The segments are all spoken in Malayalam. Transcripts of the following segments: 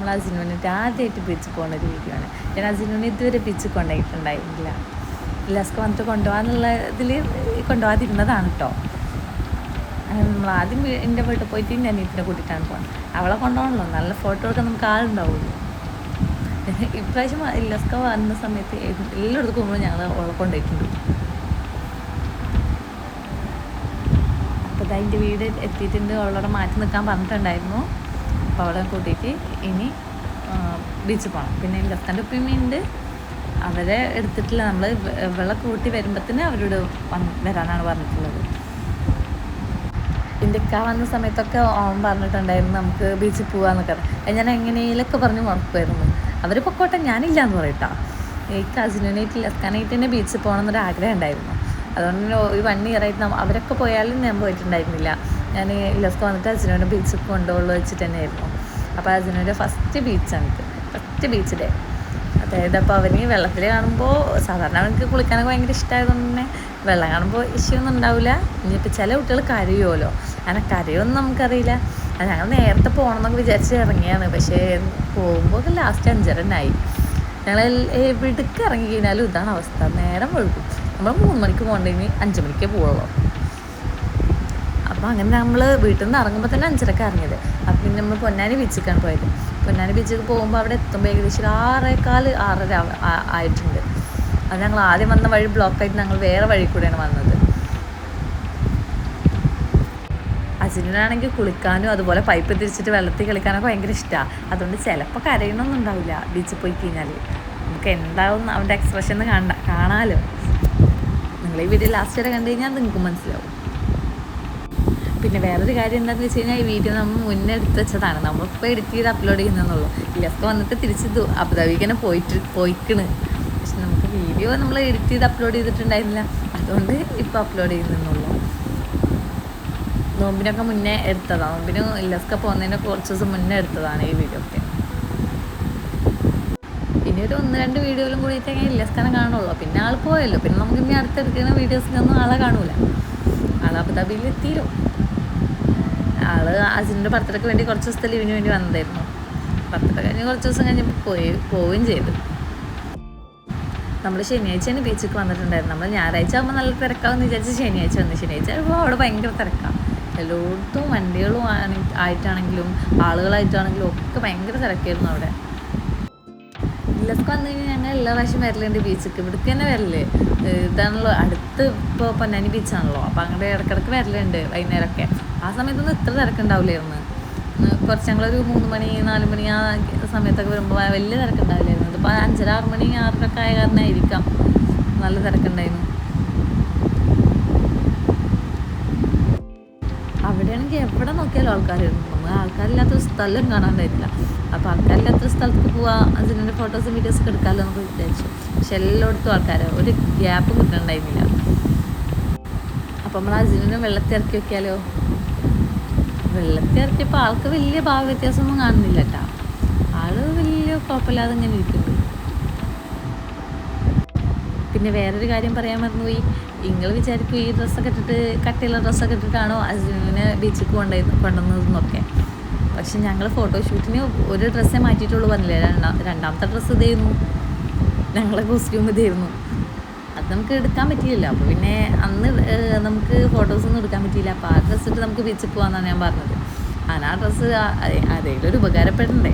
നമ്മൾ അസിനുവിനിട്ട് ആദ്യമായിട്ട് ബീച്ചിൽ പോകുന്ന ഒരു വീഡിയോ ആണ്. ഞാൻ അസിനുവിനെ ഇതുവരെ ബീച്ചിൽ കൊണ്ടുപോയിട്ടുണ്ടായിരുന്നില്ല. ഇല്ലാസ്ക വന്നിട്ട് കൊണ്ടുപോകാന്നുള്ള ഇതിൽ കൊണ്ടുപോകാതിരുന്നതാണ് കേട്ടോ. നമ്മൾ ആദ്യം എൻ്റെ വീട്ടിൽ പോയിട്ട് എൻ്റെ അനിയത്തിനെ കൂട്ടിയിട്ടാണ് പോകുന്നത്. അവളെ കൊണ്ടുപോകണല്ലോ, നല്ല ഫോട്ടോ എടുക്കാൻ നമുക്ക് ആളുണ്ടാവുള്ളൂ. ഇപ്രാവശ്യം ഇല്ലാസ്ക വന്ന സമയത്ത് എല്ലായിടത്തും പോകുമ്പോൾ ഞങ്ങൾ അവളെ കൊണ്ടുപോയിട്ടുണ്ട്. അപ്പോൾ അതിൻ്റെ വീട് എത്തിയിട്ടുണ്ട്. അവളോടെ മാറ്റി നിൽക്കാൻ പറഞ്ഞിട്ടുണ്ടായിരുന്നു. അപ്പോൾ അവളെ കൂട്ടിയിട്ട് ഇനി ബീച്ചിൽ പോകണം. പിന്നെ ഇല്ലാസ്കൻ്റെ ഉപ്പയുണ്ട്, അവരെ എടുത്തിട്ടില്ല. നമ്മൾ ഇവളെ കൂട്ടി വരുമ്പോഴത്തേന് അവരോട് വരാനാണ് പറഞ്ഞിട്ടുള്ളത്. എൻ്റെ അക്ക വന്ന സമയത്തൊക്കെ ഓൻ പറഞ്ഞിട്ടുണ്ടായിരുന്നു നമുക്ക് ബീച്ചിൽ പോകാമെന്നൊക്കെ. ഞാൻ എങ്ങനെയൊക്കെ പറഞ്ഞ് മുറക്കുമായിരുന്നു. അവർ പൊക്കോട്ടെ, ഞാനില്ല എന്ന് പറയട്ടാ. ഈ കസിനായിട്ട് ഇല്ലാസ്കാനായിട്ട് തന്നെ ബീച്ചിൽ പോകണമെന്നൊരു ആഗ്രഹം ഉണ്ടായിരുന്നു. അതുകൊണ്ട് ഒരു 1 year ആയിട്ട് അവരൊക്കെ പോയാലും ഞാൻ പോയിട്ടുണ്ടായിരുന്നില്ല. ഞാൻ ഇല്ലാസ്ക വന്നിട്ട് അസിനോനെ ബീച്ചിൽ കൊണ്ടുപോകുള്ളൂ വെച്ചിട്ട് തന്നെയായിരുന്നു. അപ്പോൾ അസിനോൻ്റെ ഫസ്റ്റ് ബീച്ചാണ്, ഫസ്റ്റ് ബീച്ച് ഡേ. അതായത് അപ്പോൾ അവന് വെള്ളത്തിൽ കാണുമ്പോൾ സാധാരണ അവനക്ക് കുളിക്കാനൊക്കെ ഭയങ്കര ഇഷ്ടമായതുകൊണ്ട് തന്നെ വെള്ളം കാണുമ്പോൾ ഇഷ്യൊന്നും ഉണ്ടാവില്ല. ഇനിയിപ്പോൾ ചില കുട്ടികൾ കരയുമല്ലോ, അങ്ങനെ കരയൊന്നും നമുക്കറിയില്ല. ഞങ്ങൾ നേരത്തെ പോകണം എന്നൊക്കെ വിചാരിച്ച് ഇറങ്ങിയാണ്. പക്ഷേ പോകുമ്പോൾ ലാസ്റ്റ് 5:30 ഞങ്ങൾ എവിടേക്ക് ഇറങ്ങി കഴിഞ്ഞാലും ഇതാണ് അവസ്ഥ, നേരം വഴുകും. നമ്മൾ 3 മണിക്ക് പോകണ്ടെങ്കിൽ 5 മണിക്കേ പോവുള്ളൂ. അപ്പോൾ അങ്ങനെ നമ്മൾ വീട്ടിൽ നിന്ന് ഇറങ്ങുമ്പോൾ തന്നെ 5:30 ഇറങ്ങിയത്. അപ്പം പിന്നെ നമ്മൾ പൊന്നാനി ബീച്ചിലേക്കാണ് പോയത്. പൊന്നാനി ബീച്ചിൽ പോകുമ്പോൾ അവിടെ എത്തുമ്പോൾ ഏകദേശം 6:15 6:30 ആയിട്ടുണ്ട്. അത് ഞങ്ങൾ ആദ്യം വന്ന വഴി ബ്ലോക്കായിട്ട് ഞങ്ങൾ വേറെ വഴി കൂടെയാണ് വന്നത്. അസിനാണെങ്കിൽ കുളിക്കാനും അതുപോലെ പൈപ്പ് തിരിച്ചിട്ട് വെള്ളത്തിൽ കളിക്കാനൊക്കെ ഭയങ്കര ഇഷ്ടമാണ്. അതുകൊണ്ട് ചിലപ്പോൾ കരയണമൊന്നും ഉണ്ടാവില്ല ബീച്ചിൽ പോയി കഴിഞ്ഞാൽ. നമുക്ക് എന്താവും അവൻ്റെ എക്സ്പ്രഷൻ കാണാമല്ലോ. നിങ്ങൾ ഈ വീഡിയോ ലാസ്റ്റ് വരെ കണ്ടു കഴിഞ്ഞാൽ നിങ്ങൾക്ക് മനസ്സിലാവും. പിന്നെ വേറൊരു കാര്യം എന്താണെന്ന് വെച്ച് കഴിഞ്ഞാൽ ഈ വീഡിയോ നമ്മൾ മുന്നേ എടുത്ത് വെച്ചതാണ്, നമ്മളിപ്പോൾ എഡിറ്റ് ചെയ്ത് അപ്ലോഡ് ചെയ്യുന്നതെന്നുള്ളൂ. ഇല്ലാസ്ക വന്നിട്ട് തിരിച്ച് അബുദാബിക്ക് തന്നെ പോയിക്കണ്. പക്ഷെ നമുക്ക് വീഡിയോ നമ്മൾ എഡിറ്റ് ചെയ്ത് അപ്ലോഡ് ചെയ്തിട്ടുണ്ടായിരുന്നില്ല, അതുകൊണ്ട് ഇപ്പോൾ അപ്ലോഡ് ചെയ്യുന്നുള്ളൂ. നോമ്പിനൊക്കെ മുന്നേ എടുത്തതാണ്, നോമ്പിന് ഇല്ലാസ്ക പോകുന്നതിന് കുറച്ച് ദിവസം മുന്നേ എടുത്തതാണ് ഈ വീഡിയോ ഒക്കെ. ഇനി ഒരു 1-2 വീഡിയോയിലും കൂടിയിട്ടേ ഇല്ലാസ്കാനെ കാണുള്ളൂ. പിന്നെ ആൾ പോയല്ലോ, പിന്നെ നമുക്ക് ഇനി അടുത്തെടുക്കുന്ന വീഡിയോസിനൊന്നും ആളെ കാണൂല. ആൾ അബുദാബിയിൽ എത്തിയില്ലോ. ആൾ അസിൻ്റെ ബർത്ത്ഡേക്ക് വേണ്ടി കുറച്ച് ദിവസത്തെ ലീവിന് വേണ്ടി വന്നതായിരുന്നു. ബർത്ത്ഡേ കഴിഞ്ഞ് കുറച്ച് ദിവസം കഴിഞ്ഞപ്പോൾ പോവുകയും ചെയ്തു. നമ്മൾ ശനിയാഴ്ചയാണ് ബീച്ചിലേക്ക് വന്നിട്ടുണ്ടായിരുന്നു. നമ്മൾ ഞായറാഴ്ച ആകുമ്പോൾ നല്ല തിരക്കാമെന്ന് വിചാരിച്ച് ശനിയാഴ്ച വന്നു. ശനിയാഴ്ച ആകുമ്പോൾ അവിടെ ഭയങ്കര തിരക്കാണ്. എല്ലായിടത്തും വണ്ടികളും ആയിട്ടാണെങ്കിലും ആളുകളായിട്ടാണെങ്കിലും ഒക്കെ ഭയങ്കര തിരക്കായിരുന്നു അവിടെ. ഇല്ലാസ്ക വന്നു കഴിഞ്ഞാൽ ഞങ്ങൾ എല്ലാ പ്രാവശ്യം വരലുണ്ട് ബീച്ചിലേക്ക്. ഇവിടേക്ക് തന്നെ വരല്. ഇതാണല്ലോ അടുത്ത്, ഇപ്പോൾ പൊന്നാനി ബീച്ചാണല്ലോ. അപ്പോൾ അങ്ങോട്ട് ഇടയ്ക്കിടയ്ക്ക് വരലുണ്ട് വൈകുന്നേരമൊക്കെ. ആ സമയത്തൊന്നും ഇത്ര തിരക്കുണ്ടാവില്ലായിരുന്നു. കുറച്ച് ഞങ്ങളൊരു 3 മണി 4 മണി ആ സമയത്തൊക്കെ വരുമ്പോൾ വലിയ തിരക്കുണ്ടാവില്ലായിരുന്നു. ഇതിപ്പോൾ 5:30 6 മണി 6:00 ആയ കാരണമായിരിക്കാം നല്ല തിരക്കുണ്ടായിരുന്നു. അവിടെയാണെങ്കിൽ എവിടെ നോക്കിയാലും ആൾക്കാരായിരുന്നു. നമ്മൾ ആൾക്കാരില്ലാത്തൊരു സ്ഥലം കാണാണ്ടായിരുന്നില്ല. അപ്പോൾ ആൾക്കാരില്ലാത്തൊരു സ്ഥലത്ത് പോവാം, അതിൻ്റെ ഫോട്ടോസും വീഡിയോസൊക്കെ എടുക്കാമല്ലോ എന്നൊക്കെ വിചാരിച്ചു. പക്ഷെ എല്ലായിടത്തും ആൾക്കാരോ, ഒരു ഗ്യാപ്പും കിട്ടുന്നുണ്ടായിരുന്നില്ല. അപ്പോൾ നമ്മൾ അസിനെ വെള്ളത്തിൽ ഇറക്കി വെക്കാലോ. വെള്ളത്തിൽ ഇറക്കിയപ്പോൾ ആൾക്ക് വലിയ ഭാവ വ്യത്യാസമൊന്നും കാണുന്നില്ല കേട്ടോ. ആൾ വലിയ കുഴപ്പമില്ലാതെ ഇങ്ങനെ ഇരിക്കുന്നു. പിന്നെ വേറൊരു കാര്യം പറയാൻ മറന്നുപോയി. നിങ്ങൾ വിചാരിക്കും ഈ ഡ്രസ്സൊക്കെ ഇട്ടിട്ട് കട്ടിയുള്ള ഡ്രസ്സൊക്കെ ഇട്ടിട്ടാണോ അസിനെ ബീച്ചിൽ കൊണ്ടുവന്നതെന്നൊക്കെ. പക്ഷെ ഞങ്ങൾ ഫോട്ടോഷൂട്ടിന് ഒരു ഡ്രസ്സേ മാറ്റിയിട്ടുള്ളൂ പറഞ്ഞില്ലേ. രണ്ടാമത്തെ ഡ്രസ്സ് ഇതായിരുന്നു, ഞങ്ങളെ കോസ്റ്റ്യൂം ഇതായിരുന്നു. അത് നമുക്ക് എടുക്കാൻ പറ്റിയില്ലല്ലോ. അപ്പോൾ പിന്നെ അന്ന് നമുക്ക് ഫോട്ടോസൊന്നും എടുക്കാൻ പറ്റിയില്ല. അപ്പോൾ ആ ഡ്രസ്സ് ഇട്ട് നമുക്ക് ബീച്ചിൽ പോകാമെന്നാണ് ഞാൻ പറഞ്ഞത്. ആ ഡ്രസ്സ് അതേലും ഒരു ഉപകാരപ്പെടണ്ടേ.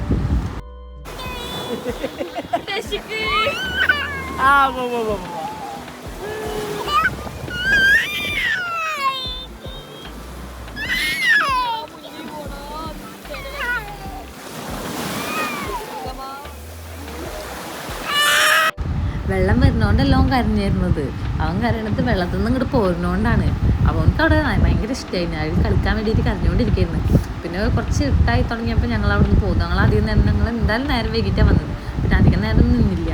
വെള്ളം വരുന്നതുകൊണ്ടല്ല അവൻ കരഞ്ഞിരുന്നത്. അവൻ കരയണത് വെള്ളത്തിൽ നിന്ന് ഇങ്ങോട്ട് പോരുന്നതുകൊണ്ടാണ്. അവനക്ക് അവിടെ ഭയങ്കര ഇഷ്ടമായിരുന്നു. അതിൽ കളിക്കാൻ വേണ്ടിയിട്ട് കരഞ്ഞുകൊണ്ടിരിക്കുന്നു. പിന്നെ കുറച്ച് ഇട്ടായി തുടങ്ങിയപ്പോൾ ഞങ്ങൾ അവിടെ നിന്ന് പോകുന്നു. ഞങ്ങൾ അധികം നേരം ഞങ്ങൾ എന്തായാലും നേരം വൈകിട്ടാണ് വന്നത്. പിന്നെ അധികം നേരം നിന്നില്ല.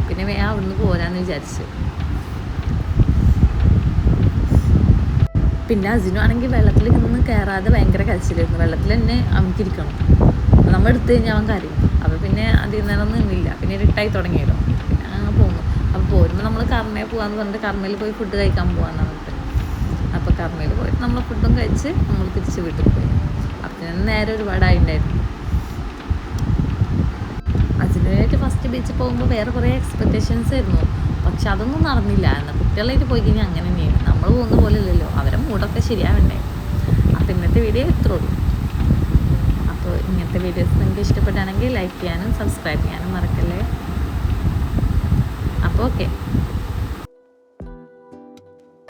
പിന്നെ അവിടെ നിന്ന് പോരാന്ന് വിചാരിച്ച്. പിന്നെ അസിനു ആണെങ്കിൽ വെള്ളത്തിൽ നിന്ന് കയറാതെ ഭയങ്കര കരച്ചിലായിരുന്നു. വെള്ളത്തിൽ തന്നെ അമുക്കിരിക്കണം. നമ്മൾ എടുത്തു കഴിഞ്ഞാൽ അവൻ കരയും. അപ്പോൾ പിന്നെ അധികം നേരം ഒന്നും നിന്നില്ല. പിന്നെ ഇട്ടായി തുടങ്ങിയല്ലോ. പിന്നെ അങ്ങനെ പോകുന്നു. അപ്പോൾ പോരുമ്പോൾ നമ്മൾ കർമ്മയിൽ പോകാമെന്ന് പറഞ്ഞിട്ട് കർമ്മയിൽ പോയി ഫുഡ് കഴിക്കാൻ പോകാമെന്ന് പറഞ്ഞിട്ട്. അപ്പോൾ കർമ്മയിൽ പോയിട്ട് നമ്മൾ ഫുഡും കഴിച്ച് നമ്മൾ തിരിച്ച് വീട്ടിൽ പോയി. അപ്പം നേരെ ഒരുപാടായിട്ടുണ്ടായിരുന്നു. ഫസ്റ്റ് ബീച്ചിൽ പോകുമ്പോൾ വേറെ കുറേ എക്സ്പെക്റ്റേഷൻസ് ആയിരുന്നു. പക്ഷെ അതൊന്നും നടന്നില്ല. എന്നാൽ കുട്ടികളായിട്ട് പോയി കഴിഞ്ഞാൽ അങ്ങനെ തന്നെയാണ്. നമ്മൾ പോകുന്ന പോലെ അല്ലല്ലോ, അവരെ മൂടൊക്കെ ശരിയാവണ്ടേ. അപ്പോൾ ഇന്നത്തെ വീഡിയോ ഇത്രേ ഉള്ളൂ. അപ്പോൾ ഇങ്ങനത്തെ വീഡിയോസ് നിങ്ങൾക്ക് ഇഷ്ടപ്പെട്ടാണെങ്കിൽ ലൈക്ക് ചെയ്യാനും സബ്സ്ക്രൈബ് ചെയ്യാനും മറക്കല്ലേ. അപ്പോൾ ഓക്കെ.